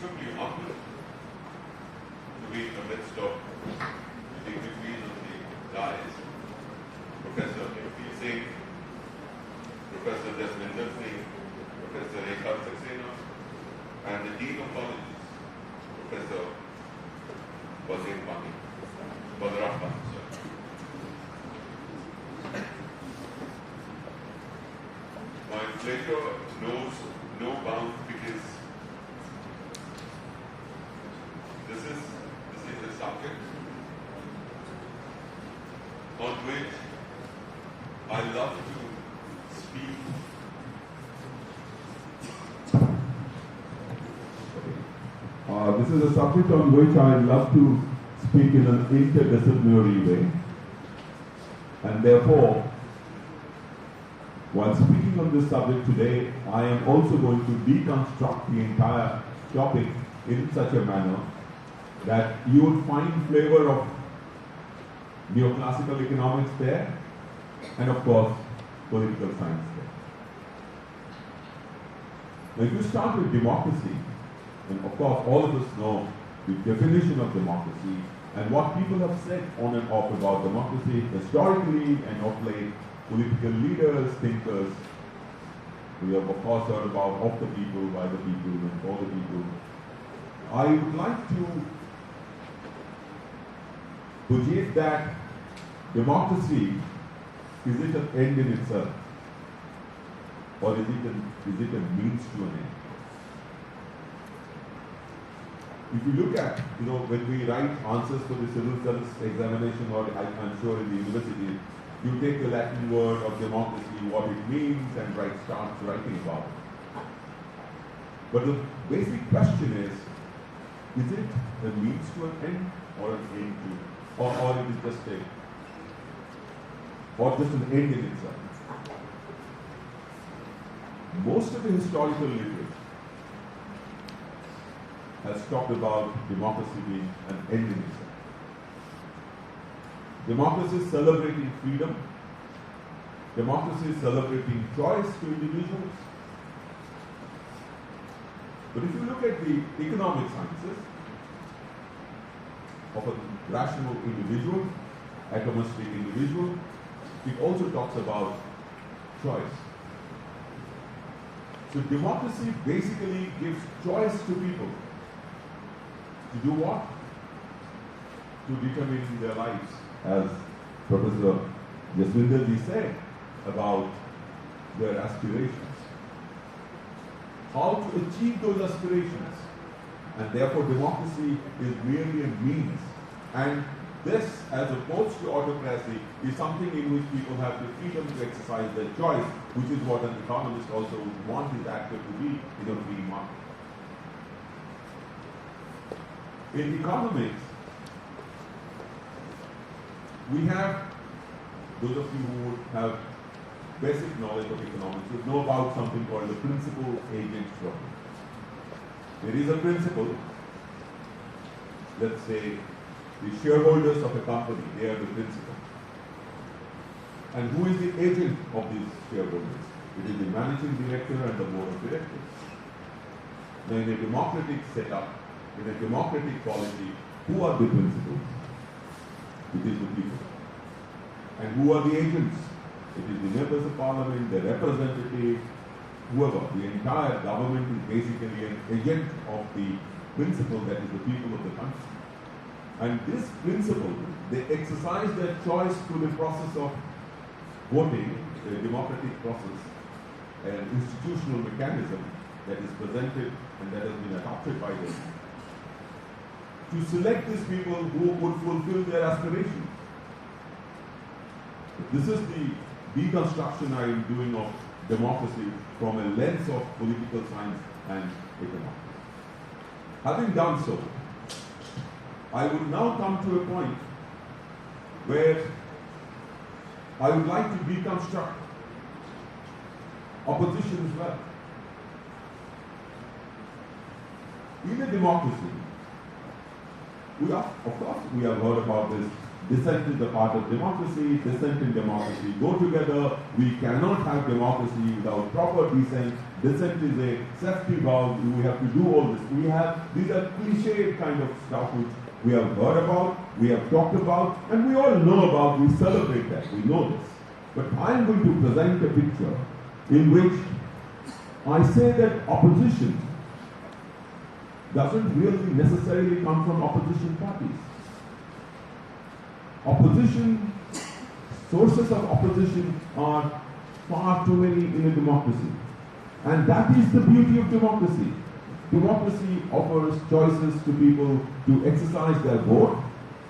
should be humble to be in the midst of the dignitaries of the dais, Professor F.P. Singh, Professor Jasminder Singh, Professor Rekha Saxena, and the Dean of Colleges, Professor Badrahman. My pleasure knows no bounds because this is a subject on which I love to speak. This is a subject on which I love to speak in an interdisciplinary way, and therefore, while speaking on this subject today, I am also going to deconstruct the entire topic in such a manner that you would find flavor of neoclassical economics there, and of course, political science there. Now, if you start with democracy, and of course, all of us know the definition of democracy and what people have said on and off about democracy historically and of late, political leaders, thinkers. We have of course heard about of the people, by the people, and for the people. I would like to posit that democracy, is it an end in itself? Or is it a means to an end? If you look at, when we write answers for the civil service examination, or I'm sure in the university, you take the Latin word of democracy, what it means, and start writing about it. But the basic question is it a means to an end, or an end to, or it is just an end in itself? Most of the historical literature has talked about democracy being an end in itself. Democracy is celebrating freedom. Democracy is celebrating choice to individuals. But if you look at the economic sciences of a rational individual, atomistic individual, it also talks about choice. So democracy basically gives choice to people. To do what? To determine their lives, as Professor Jaswinder ji said about their aspirations. How to achieve those aspirations. And therefore democracy is merely a means. And this, as opposed to autocracy, is something in which people have the freedom to exercise their choice, which is what an economist also would want his actor to be in a free market. In economics, we have, those of you who have basic knowledge of economics, would know about something called the principal-agent problem. There is a principal, let's say, the shareholders of a company, they are the principal. And who is the agent of these shareholders? It is the managing director and the board of directors. Now, in a democratic setup, in a democratic polity, who are the principals? It is the people. And who are the agents? It is the members of parliament, the representative, whoever. The entire government is basically an agent of the principle that is the people of the country. And this principle, they exercise their choice through the process of voting, a democratic process, an institutional mechanism that is presented and that has been adopted by them, to select these people who would fulfill their aspirations. This is the deconstruction I am doing of democracy from a lens of political science and economics. Having done so, I would now come to a point where I would like to deconstruct opposition as well. In a democracy, of course, we have heard about this Dissent is a part of democracy, dissent and democracy go together. We cannot have democracy without proper dissent. Dissent is a safety valve. We have to do all this. These are cliched kind of stuff which we have heard about, we have talked about, and we all know about, we celebrate that, we know this. But I am going to present a picture in which I say that opposition doesn't really necessarily come from opposition parties. Sources of opposition are far too many in a democracy. And that is the beauty of democracy. Democracy offers choices to people to exercise their vote.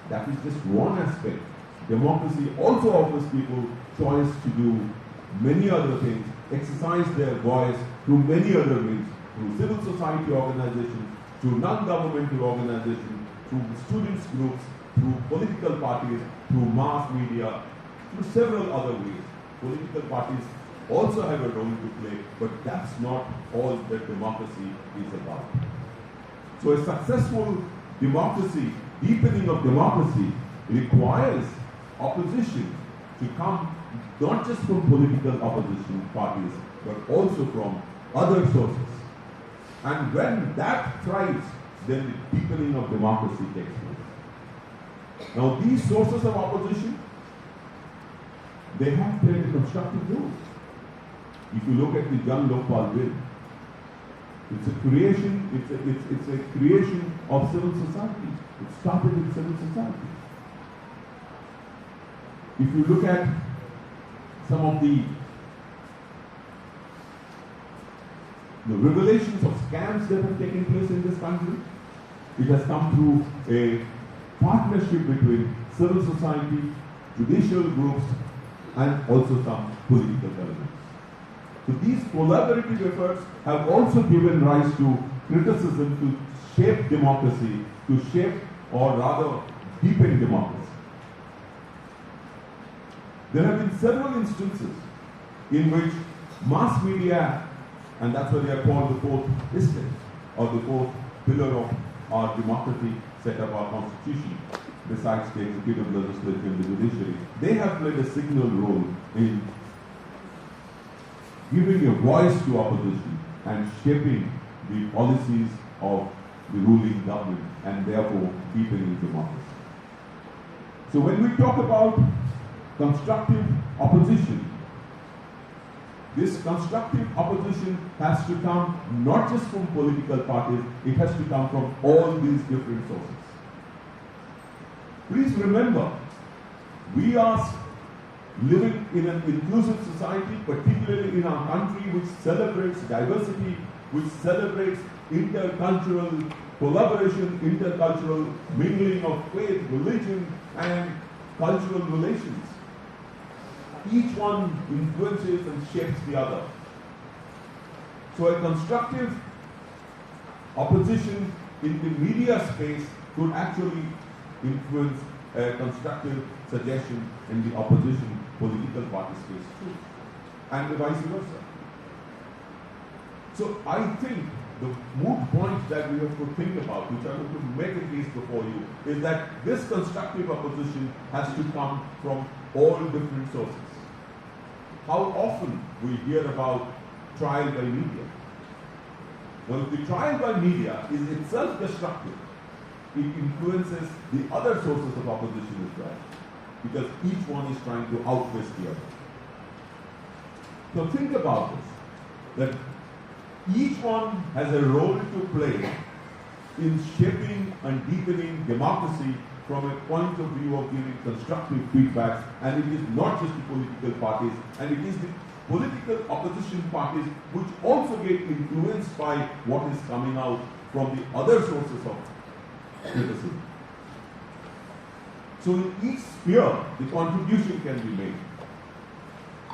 That is just one aspect. Democracy also offers people choice to do many other things, exercise their voice through many other means, through civil society organizations, through non-governmental organizations, through students groups, through political parties, through mass media, through several other ways. Political parties also have a role to play, but that's not all that democracy is about. So a successful democracy, deepening of democracy, requires opposition to come not just from political opposition parties, but also from other sources. And when that thrives, then the deepening of democracy takes place. Now these sources of opposition, they have played a constructive role. If you look at the Jan Lokpal bill, it's a creation of civil society. It started with civil society. If you look at some of the revelations of scams that have taken place in this country, it has come through a partnership between civil society, judicial groups, and also some political elements. So these collaborative efforts have also given rise to criticism to shape democracy, to shape or rather deepen democracy. There have been several instances in which mass media, and that's why they are called the fourth estate, or the fourth pillar of our democracy set up, our constitution, besides the executive, legislature, and the judiciary, they have played a signal role in giving a voice to opposition and shaping the policies of the ruling government and therefore deepening democracy. So when we talk about constructive opposition, this constructive opposition has to come not just from political parties, it has to come from all these different sources. Please remember, we are living in an inclusive society, particularly in our country which celebrates diversity, which celebrates intercultural collaboration, intercultural mingling of faith, religion, and cultural relations. Each one influences and shapes the other. So a constructive opposition in the media space could actually influence a constructive suggestion in the opposition political party space too, and vice versa. So I think the moot point that we have to think about, which I want to make a case before you, is that this constructive opposition has to come from all different sources. How often we hear about trial by media? Well, the trial by media is itself destructive. It influences the other sources of opposition as well, because each one is trying to outwit the other. So think about this, that each one has a role to play in shaping and deepening democracy from a point of view of giving constructive feedbacks, and it is not just the political parties, and it is the political opposition parties which also get influenced by what is coming out from the other sources of criticism. So in each sphere, the contribution can be made.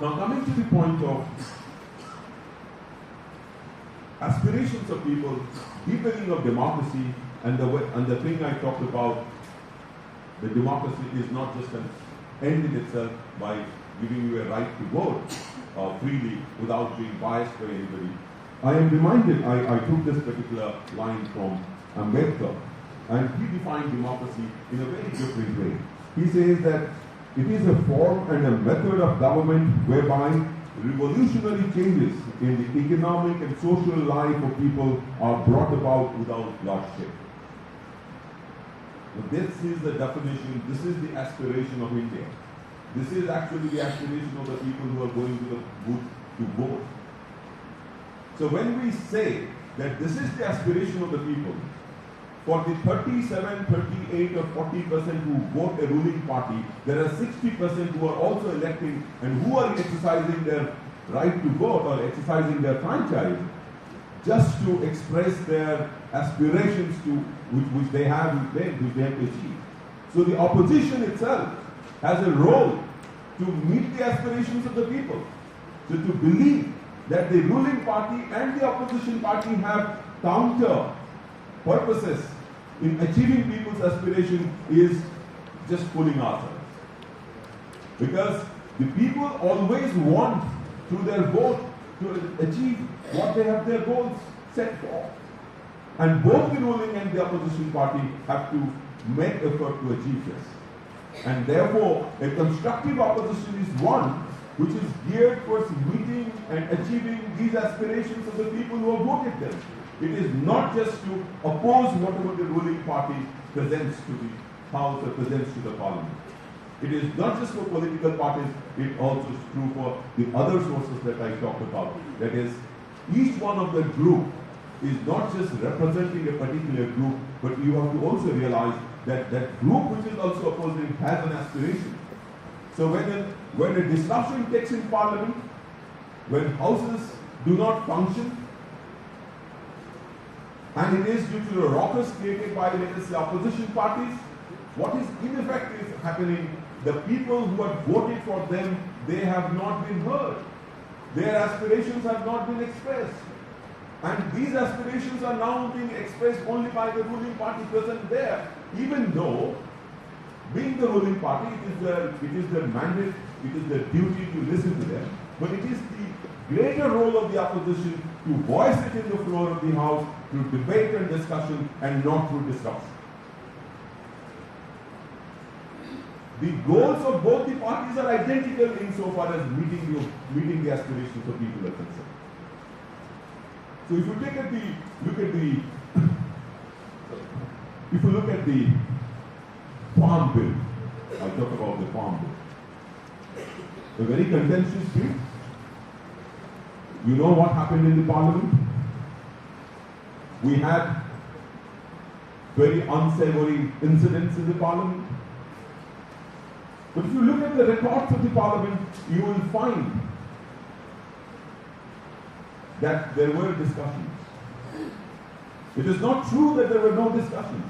Now coming to the point of aspirations of people, deepening of democracy, and the thing I talked about, the democracy is not just an end in itself by giving you a right to vote freely without being biased by anybody. I am reminded, I took this particular line from Ambedkar, and he defined democracy in a very different way. he says that it is a form and a method of government whereby revolutionary changes in the economic and social life of people are brought about without bloodshed. So this is the definition, this is the aspiration of India. This is actually the aspiration of the people who are going to the booth to vote. So when we say that this is the aspiration of the people, for the 37, 38 or 40% who vote a ruling party, there are 60% who are also electing and who are exercising their right to vote or exercising their franchise just to express their aspirations to which they have achieved. So the opposition itself has a role to meet the aspirations of the people. So to believe that the ruling party and the opposition party have counter purposes in achieving people's aspiration is just fooling ourselves. Because the people always want through their vote to achieve what they have their goals set for. And both the ruling and the opposition party have to make effort to achieve this. And therefore, a constructive opposition is one which is geared towards meeting and achieving these aspirations of the people who have voted them. It is not just to oppose whatever the ruling party presents to the House or presents to the Parliament. It is not just for political parties, it also is true for the other sources that I talked about. That is, each one of the group is not just representing a particular group, but you have to also realize that that group which is also opposing has an aspiration. So when a disruption takes in Parliament, when houses do not function, and it is due to the ruckus created by, let us say, opposition parties, what is in effect is happening, the people who have voted for them, they have not been heard. Their aspirations have not been expressed. And these aspirations are now being expressed only by the ruling party present there, even though, being the ruling party, it is their mandate, it is their duty to listen to them, but it is the greater role of the opposition to voice it in the floor of the House, through debate and discussion, and not through disruption. The goals of both the parties are identical insofar as meeting the aspirations of people are concerned. So if you look at the Farm Bill, I'll talk about the Farm Bill. A very contentious bill. You know what happened in the Parliament? We had very unsavory incidents in the Parliament. But if you look at the records of the Parliament, you will find that there were discussions. It is not true that there were no discussions.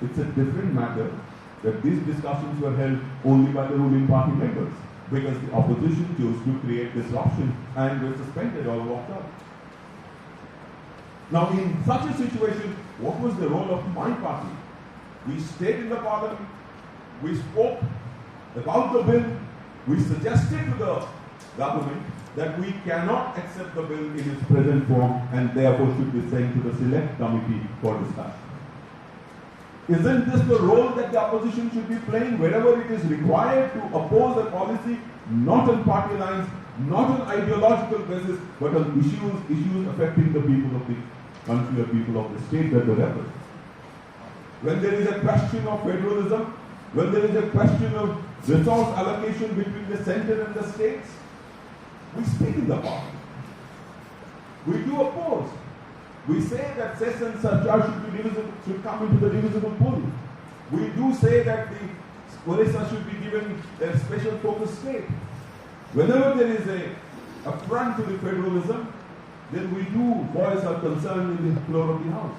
It's a different matter that these discussions were held only by the ruling party members, because the opposition chose to create disruption and were suspended or walked out. Now, in such a situation, what was the role of my party? We stayed in the Parliament, we spoke about the bill, we suggested to the government that we cannot accept the bill in its present form and therefore should be sent to the select committee for discussion. Isn't this the role that the opposition should be playing wherever it is required to oppose a policy, not on party lines, not on ideological basis, but on issues affecting the people of the country or people of the state that they represent? When there is a question of federalism, when there is a question of resource allocation between the center and the states, we speak in the parliament. We do oppose. We say that cess and surcharge should come into the divisible pool. We do say that the Orissa should be given a special focus state. Whenever there is a affront to the federalism, then we do voice our concern in the floor of the House.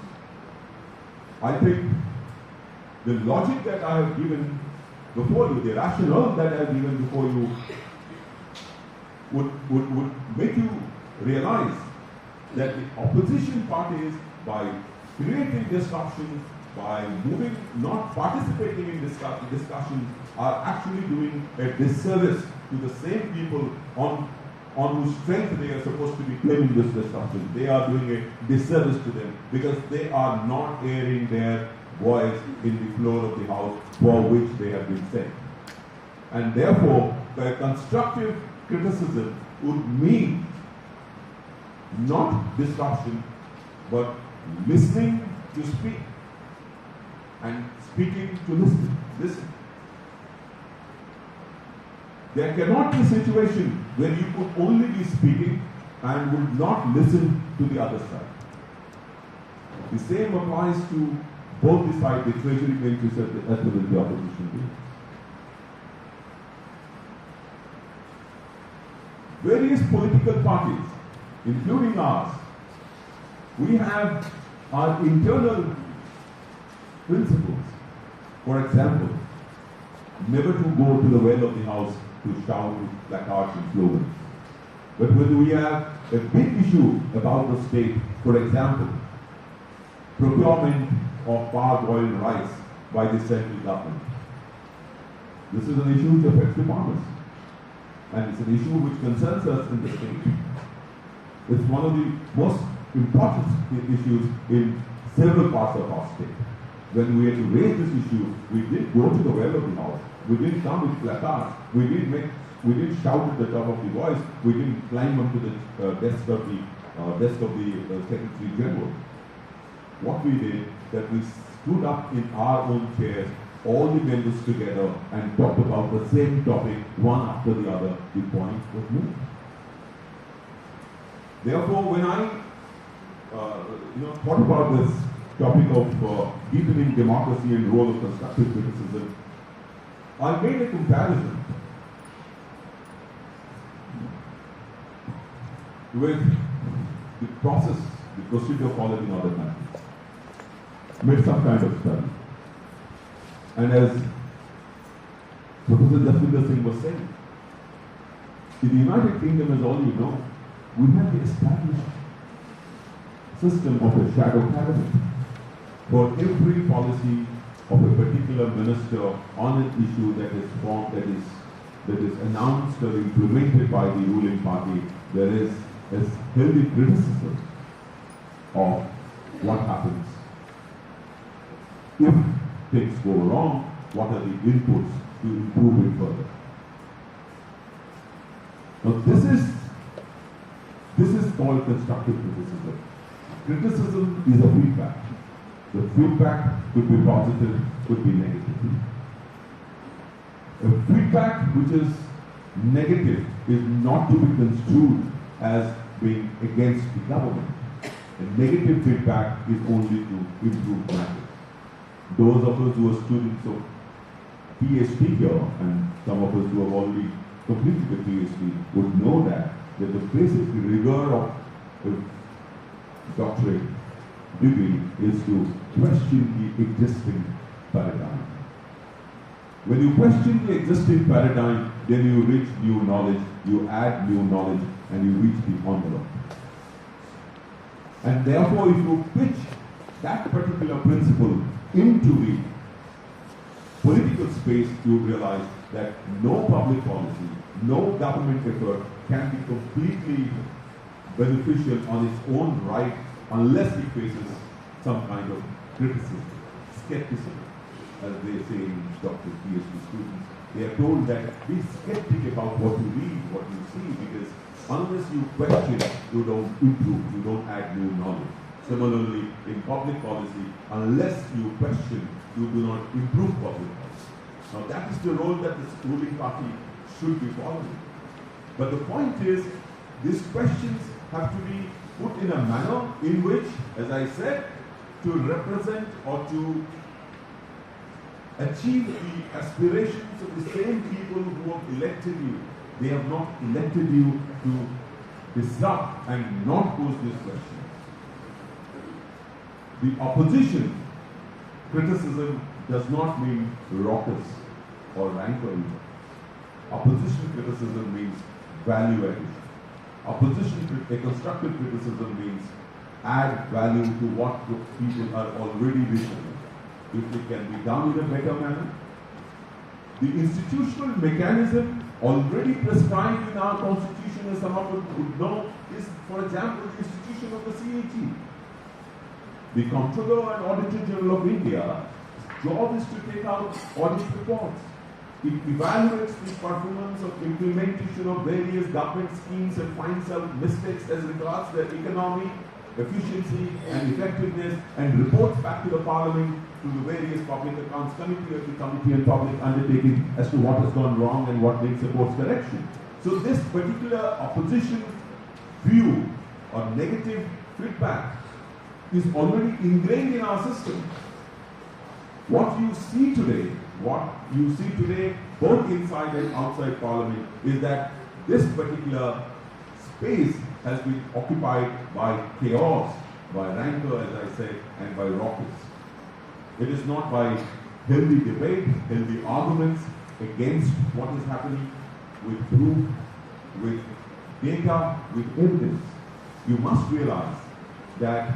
I think the logic that I have given before you, the rationale that I have given before you, would make you realize that the opposition parties, by creating disruption, by not participating in discussions, are actually doing a disservice to the same people on on whose strength they are supposed to be claiming this disruption. They are doing a disservice to them because they are not airing their voice in the floor of the house for which they have been sent. And therefore, the constructive criticism would mean not disruption, but listening to speak and speaking to listen. There cannot be a situation where you could only be speaking and would not listen to the other side. The same applies to both the sides, the treasury benches as well as the opposition bench. Various political parties, including ours, we have our internal principles. For example, never to go to the well of the house to shout with placards and slogans. But when we have a big issue about the state, for example, procurement of parboiled rice by the central government, this is an issue which affects the farmers. And it's an issue which concerns us in the state. It's one of the most important issues in several parts of our state. When we had to raise this issue, we did go to the well of the house. We didn't come with placards. We didn't shout at the top of the voice. We didn't climb up to the desk of the Secretary General. What we did, that we stood up in our own chairs, all the members together, and talked about the same topic, one after the other. The point was moved. Therefore, when I thought about this topic of deepening democracy and role of constructive criticism, I made a comparison with the process, the procedure followed in other countries. Made some kind of study. And as Professor Jaswinder Singh was saying, in the United Kingdom, as all you know, we have the established system of a shadow cabinet. For every policy of a particular minister on an issue that is formed, that is announced or implemented by the ruling party, there is a healthy criticism of what happens. If things go wrong, what are the inputs to improve it further? Now this is called constructive criticism. Criticism is a feedback. The feedback could be positive, could be negative. A feedback which is negative is not to be construed as being against the government. A negative feedback is only to improve matters. Those of us who are students of PhD here, and some of us who have already completed the PhD, would know that the basic rigor of a doctorate degree is to question the existing paradigm. When you question the existing paradigm, then you reach new knowledge, you add new knowledge, and you reach the envelope. And therefore, if you pitch that particular principle into the political space, you realize that no public policy, no government effort can be completely beneficial on its own right unless it faces some kind of criticism, skepticism, as they say in doctorate PhD students. They are told that be skeptic about what you read, what you see, because unless you question, you don't improve, you don't add new knowledge. Similarly, in public policy, unless you question, you do not improve public policy. Now that is the role that this ruling party should be following. But the point is, these questions have to be put in a manner in which, as I said, to represent or to achieve the aspirations of the same people who have elected you. They have not elected you to disrupt and not pose this question. The opposition criticism does not mean raucous or rancor. Opposition criticism means value addition. A constructive criticism means add value to what the people are already listening. If it can be done in a better manner, the institutional mechanism already prescribed in our constitution, as some of you would know, is, for example, the institution of the CAG. The Comptroller and Auditor General of India's job is to take out audit reports. It evaluates the performance of implementation of various government schemes and finds out mistakes as regards their economy, efficiency and effectiveness, and reports back to the Parliament, to the various Public Accounts Committee, of the Committee on Public Undertaking, as to what has gone wrong and what needs supports correction. So this particular opposition view or negative feedback is already ingrained in our system. What you see today, both inside and outside Parliament, is that this particular space has been occupied by chaos, by rancor, as I said, and by rockets. It is not by healthy debate, healthy arguments against what is happening, with proof, with data, with evidence. You must realize that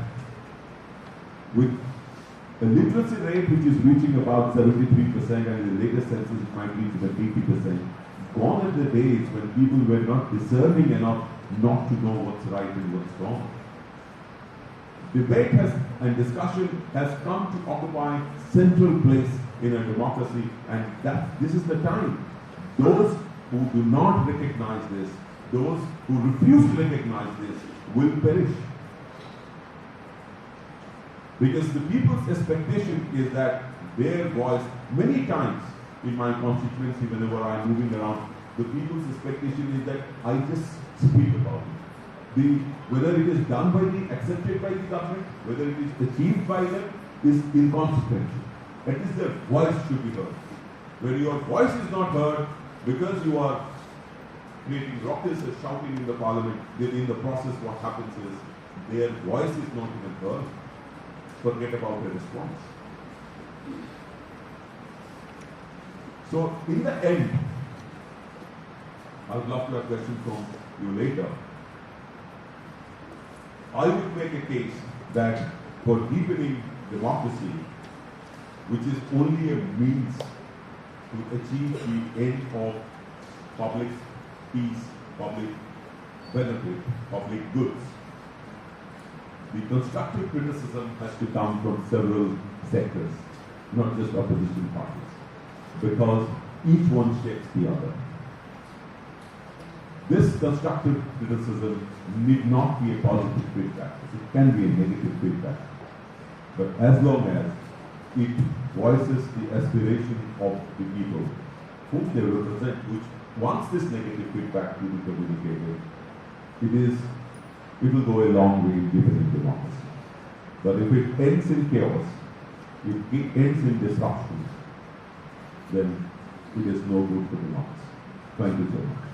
with a literacy rate which is reaching about 73%, and in the latest census it might reach about 80%, gone are the days when people were not discerning enough not to know what's right and what's wrong. Debate and discussion has come to occupy central place in a democracy, and this is the time. Those who do not recognize this, those who refuse to recognize this, will perish. Because the people's expectation is that their voice, many times in my constituency, whenever I'm moving around, the people's expectation is that I just speak about it. Whether it is done by accepted by the government, whether it is achieved by them, is inconsequential. At least their voice should be heard. When your voice is not heard, because you are creating ruckus and shouting in the Parliament, then in the process what happens is their voice is not even heard. Forget about the response. So in the end, I would love to have a question from you later. I would make a case that for deepening democracy, which is only a means to achieve the end of public peace, public benefit, public goods, the constructive criticism has to come from several sectors, not just opposition parties, because each one shapes the other. This constructive criticism need not be a positive feedback. It can be a negative feedback. But as long as it voices the aspiration of the people whom they represent, which wants this negative feedback to be communicated, it will go a long way in deepening democracy. But if it ends in chaos, if it ends in disruption, then it is no good for democracy. Thank you so much.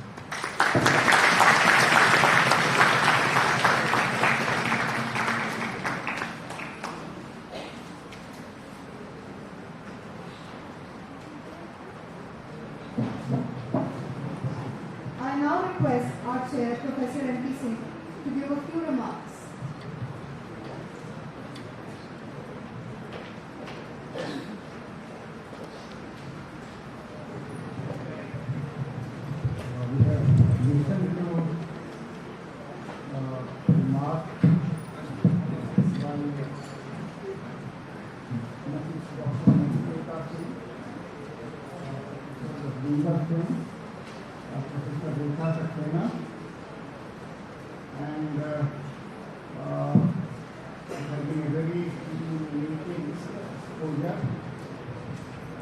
I now request our chair, Professor M.P. Singh, to give a few remarks. We have listened to remarks by Mrs. Dr. Amar Patnaik, Professor Rekha Saxena, and it has been a very illuminating exposure.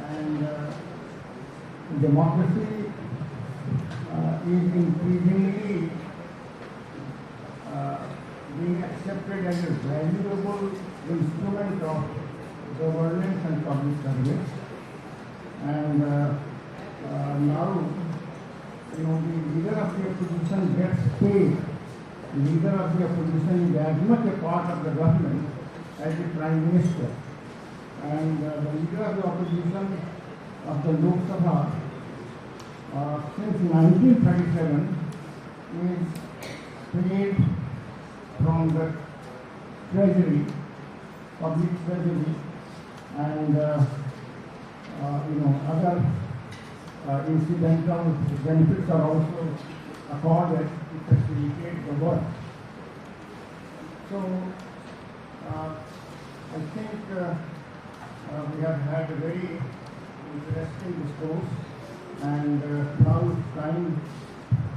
And democracy is increasingly being accepted as a valuable instrument of governance and public service. And now, the leader of the opposition gets paid. The leader of the opposition is as much a part of the government as the Prime Minister. And the leader of the opposition of the Lok Sabha since 1937 is paid from the treasury, public treasury, and other incidental benefits are also accorded to facilitate the work. So, I think we have had a very interesting discourse, and now it's time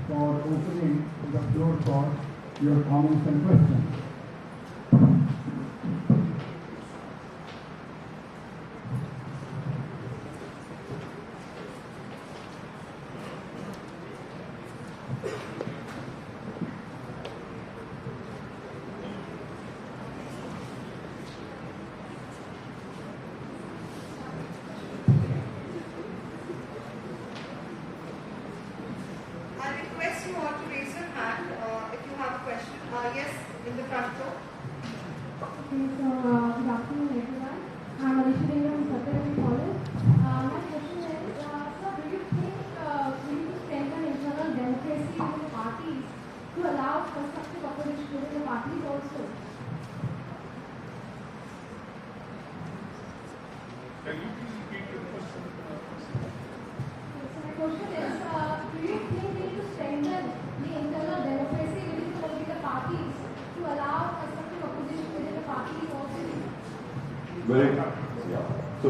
for opening the floor for your comments and questions. I request you all to raise your hand if you have a question. Yes, in the front row. Okay, so good afternoon everyone. I'm Alicia from Satyavati College. My question is, sir, do you think we need to strengthen internal democracy within the parties to allow constructive opposition within the parties also? Can you please repeat the question? So my question is, do you think we need to strengthen the internal democracy within the political parties to allow constructive opposition within the parties also? Very, yeah. So